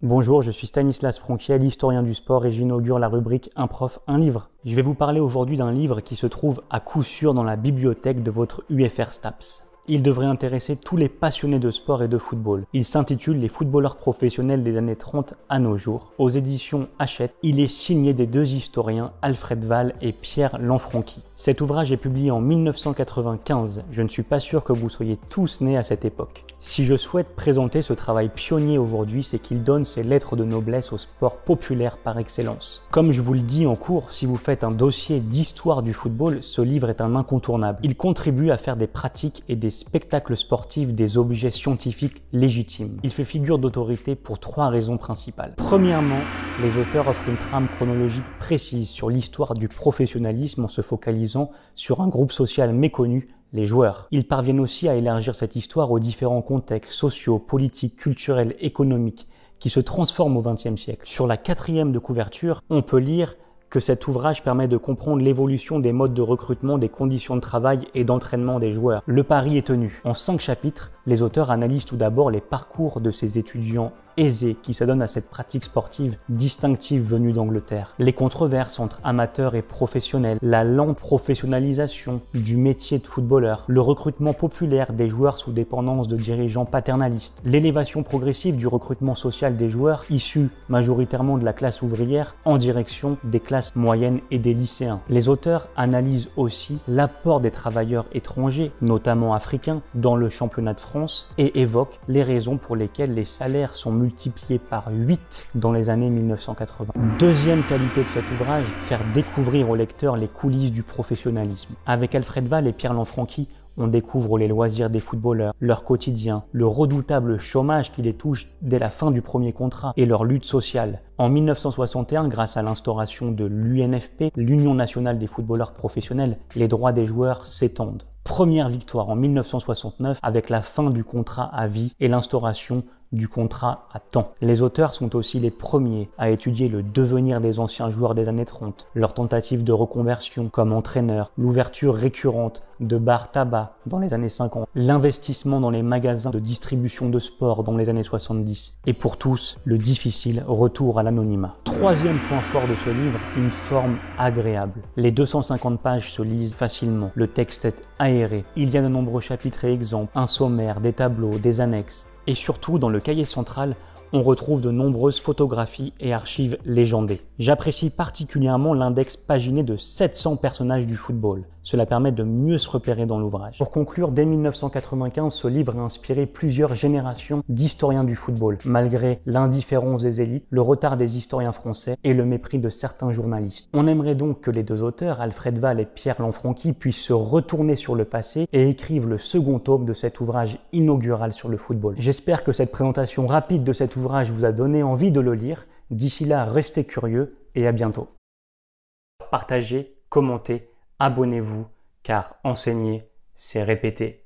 Bonjour, je suis Stanislas Fronquiel, historien du sport, et j'inaugure la rubrique Un prof, un livre. Je vais vous parler aujourd'hui d'un livre qui se trouve à coup sûr dans la bibliothèque de votre UFR STAPS. Il devrait intéresser tous les passionnés de sport et de football. Il s'intitule Les footballeurs professionnels des années 30 à nos jours. Aux éditions Hachette, il est signé des deux historiens Alfred Wahl et Pierre Lanfranchi. Cet ouvrage est publié en 1995. Je ne suis pas sûr que vous soyez tous nés à cette époque. Si je souhaite présenter ce travail pionnier aujourd'hui, c'est qu'il donne ses lettres de noblesse au sport populaire par excellence. Comme je vous le dis en cours, si vous faites un dossier d'histoire du football, ce livre est un incontournable. Il contribue à faire des pratiques et des spectacles sportifs des objets scientifiques légitimes. Il fait figure d'autorité pour trois raisons principales. Premièrement, les auteurs offrent une trame chronologique précise sur l'histoire du professionnalisme en se focalisant sur un groupe social méconnu, les joueurs. Ils parviennent aussi à élargir cette histoire aux différents contextes sociaux, politiques, culturels, économiques qui se transforment au XXe siècle. Sur la quatrième de couverture, on peut lire que cet ouvrage permet de comprendre l'évolution des modes de recrutement, des conditions de travail et d'entraînement des joueurs. Le pari est tenu. En 5 chapitres, les auteurs analysent tout d'abord les parcours de ces étudiants aisés qui s'adonnent à cette pratique sportive distinctive venue d'Angleterre. Les controverses entre amateurs et professionnels, la lente professionnalisation du métier de footballeur, le recrutement populaire des joueurs sous dépendance de dirigeants paternalistes, l'élévation progressive du recrutement social des joueurs issus majoritairement de la classe ouvrière en direction des classes moyennes et des lycéens. Les auteurs analysent aussi l'apport des travailleurs étrangers, notamment africains, dans le championnat de France et évoquent les raisons pour lesquelles les salaires sont multipliés par 8 dans les années 1980. Deuxième qualité de cet ouvrage, faire découvrir aux lecteurs les coulisses du professionnalisme. Avec Alfred Wahl et Pierre Lanfranchi, on découvre les loisirs des footballeurs, leur quotidien, le redoutable chômage qui les touche dès la fin du premier contrat et leur lutte sociale. En 1961, grâce à l'instauration de l'UNFP, l'Union nationale des footballeurs professionnels, les droits des joueurs s'étendent. Première victoire en 1969 avec la fin du contrat à vie et l'instauration du contrat à temps. Les auteurs sont aussi les premiers à étudier le devenir des anciens joueurs des années 30, leurs tentatives de reconversion comme entraîneurs, l'ouverture récurrente de bars tabac dans les années 50, l'investissement dans les magasins de distribution de sport dans les années 70 et pour tous, le difficile retour à l'anonymat. Troisième point fort de ce livre, une forme agréable. Les 250 pages se lisent facilement, le texte est aéré, il y a de nombreux chapitres et exemples, un sommaire, des tableaux, des annexes. Et surtout, dans le cahier central, on retrouve de nombreuses photographies et archives légendées. J'apprécie particulièrement l'index paginé de 700 personnages du football. Cela permet de mieux se repérer dans l'ouvrage. Pour conclure, dès 1995, ce livre a inspiré plusieurs générations d'historiens du football, malgré l'indifférence des élites, le retard des historiens français et le mépris de certains journalistes. On aimerait donc que les deux auteurs, Alfred Wahl et Pierre Lanfranchi, puissent se retourner sur le passé et écrivent le second tome de cet ouvrage inaugural sur le football. J'espère que cette présentation rapide de cet ouvrage vous a donné envie de le lire. D'ici là, restez curieux et à bientôt. Partagez, commentez, abonnez-vous, car enseigner, c'est répéter.